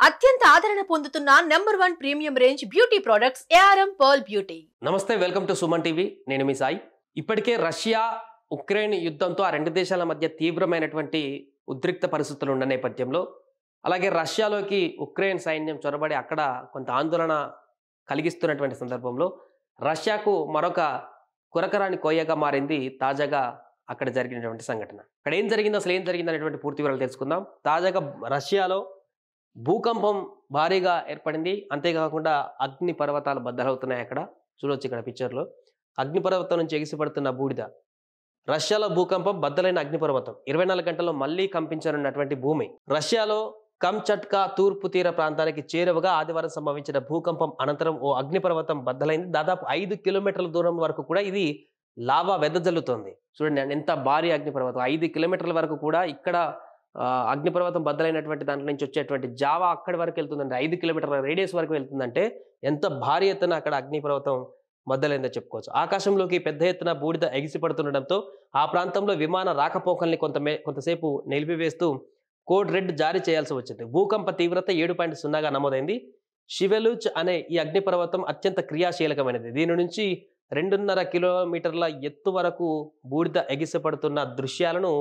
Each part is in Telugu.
అత్యంత ఆదరణ పొందుతున్న number 1 premium range beauty products ARM Pearl Beauty. నమస్తే, వెల్కమ్ టు సుమన్ టీవీ. నేను మీ సాయి. ఇప్పటికే రష్యా ఉక్రెయిన్ యుద్ధంతో ఆ రెండు దేశాల మధ్య తీవ్రమైనటువంటి ఉద్రిక్త పరిస్థితులు ఉన్న నేపథ్యంలో, అలాగే రష్యాలోకి ఉక్రెయిన్ సైన్యం చొరబడి అక్కడ కొంత ఆందోళన కలిగిస్తున్నటువంటి సందర్భంలో రష్యాకు మరొక కురకరాని కోయగా మారింది తాజాగా అక్కడ జరిగినటువంటి సంఘటన. అక్కడ ఏం జరిగిందో, అసలు ఏం జరిగింది అనేటువంటి పూర్తి వివరాలు తెలుసుకుందాం. తాజాగా రష్యాలో భూకంపం భారీగా ఏర్పడింది. అంతేకాకుండా అగ్ని పర్వతాలు బద్దలవుతున్నాయి. అక్కడ చూడొచ్చు, ఇక్కడ పిక్చర్లో అగ్నిపర్వతం నుంచి ఎగిసిపడుతున్న బూడిద. రష్యాలో భూకంపం, బద్దలైన అగ్నిపర్వతం. 24 గంటల్లో మళ్లీ కంపించనున్నటువంటి భూమి. రష్యాలో కంచట్కా తూర్పు తీర ప్రాంతానికి చేరువగా ఆదివారం సంభవించిన భూకంపం అనంతరం ఓ అగ్నిపర్వతం బద్దలైంది. దాదాపు 5 కిలోమీటర్ల దూరం వరకు కూడా ఇది లావా వెదజల్లుతోంది. చూడండి ఎంత భారీ అగ్నిపర్వతం. 5 కిలోమీటర్ల వరకు కూడా ఇక్కడ అగ్నిపర్వతం బద్దలైనటువంటి దాంట్లో నుంచి వచ్చేటువంటి జావా అక్కడి వరకు వెళ్తుందంటే, 5 కిలోమీటర్ల రేడియస్ వరకు వెళ్తుందంటే ఎంత భారీ ఎత్తున అక్కడ అగ్నిపర్వతం బద్దలైందో చెప్పుకోవచ్చు. ఆకాశంలోకి పెద్ద ఎత్తున బూడిద ఎగిసిపడుతుండటంతో ఆ ప్రాంతంలో విమాన రాకపోకల్ని కొంతసేపు నిలిపివేస్తూ కోడ్ రెడ్ జారీ చేయాల్సి వచ్చింది. భూకంప తీవ్రత 7.0గా నమోదైంది. షివెలుచ్ అనే ఈ అగ్నిపర్వతం అత్యంత క్రియాశీలకమైనది. దీని నుంచి 2.5 కిలోమీటర్ల ఎత్తు వరకు బూడిద ఎగిసిపడుతున్న దృశ్యాలను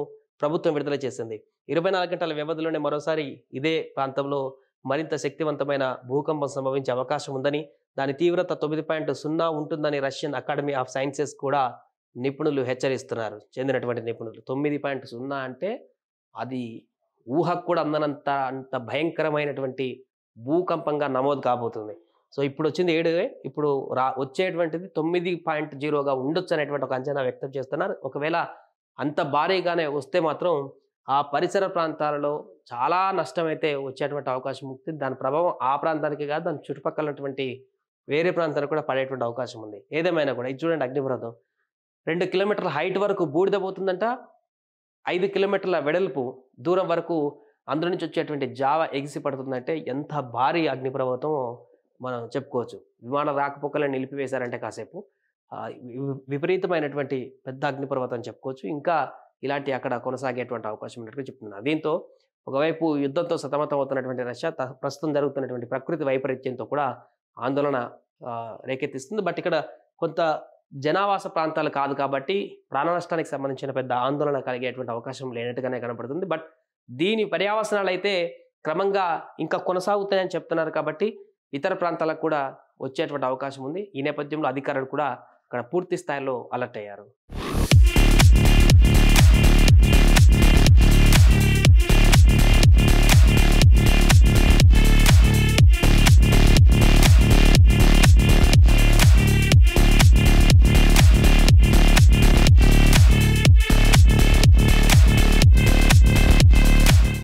ప్రభుత్వం విడుదల చేసింది. 24 గంటల వ్యవధిలోనే మరోసారి ఇదే ప్రాంతంలో మరింత శక్తివంతమైన భూకంపం సంభవించే అవకాశం ఉందని, దాని తీవ్రత 9.0 ఉంటుందని రష్యన్ అకాడమీ ఆఫ్ సైన్సెస్ కూడా నిపుణులు హెచ్చరిస్తున్నారు. చెందినటువంటి నిపుణులు 9.0 అంటే అది ఊహకు కూడా అంత భయంకరమైనటువంటి భూకంపంగా నమోదు కాబోతుంది. సో ఇప్పుడు వచ్చింది 7, ఇప్పుడు వచ్చేటువంటిది 9.0గా ఉండొచ్చు అనేటువంటి ఒక అంచనా వ్యక్తం చేస్తున్నారు. ఒకవేళ అంత భారీగానే వస్తే మాత్రం ఆ పరిసర ప్రాంతాలలో చాలా నష్టం అయితే వచ్చేటువంటి అవకాశం ఉంటుంది. దాని ప్రభావం ఆ ప్రాంతానికి కాదు, దాని చుట్టుపక్కల ఉన్నటువంటి వేరే ప్రాంతానికి కూడా పడేటువంటి అవకాశం ఉంది. ఏదేమైనా కూడా ఇది చూడండి, అగ్నిపర్వతం 2 కిలోమీటర్ల హైట్ వరకు బూడిద పోతుందంట. 5 కిలోమీటర్ల వెడల్పు దూరం వరకు అందులో నుంచి వచ్చేటువంటి జావ ఎగిసి పడుతుందంటే ఎంత భారీ అగ్నిపర్వతం మనం చెప్పుకోవచ్చు. విమాన రాకపోకలను నిలిపివేశారంటే కాసేపు విపరీతమైనటువంటి పెద్ద అగ్నిపర్వతం చెప్పుకోవచ్చు. ఇంకా ఇలాంటి అక్కడ కొనసాగేటువంటి అవకాశం ఉన్నట్టుగా చెప్తున్నారు. దీంతో ఒకవైపు యుద్ధంతో సతమతం అవుతున్నటువంటి రష్యా ప్రస్తుతం జరుగుతున్నటువంటి ప్రకృతి వైపరీత్యంతో కూడా ఆందోళన రేకెత్తిస్తుంది. బట్ ఇక్కడ కొంత జనావాస ప్రాంతాలు కాదు కాబట్టి ప్రాణ నష్టానికి సంబంధించిన పెద్ద ఆందోళన కలిగేటువంటి అవకాశం లేనట్టుగానే కనపడుతుంది. బట్ దీని పర్యవసనాలు అయితే క్రమంగా ఇంకా కొనసాగుతాయని చెప్తున్నారు కాబట్టి ఇతర ప్రాంతాలకు కూడా వచ్చేటువంటి అవకాశం ఉంది. ఈ నేపథ్యంలో అధికారులు కూడా అక్కడ పూర్తి స్థాయిలో అలర్ట్ అయ్యారు.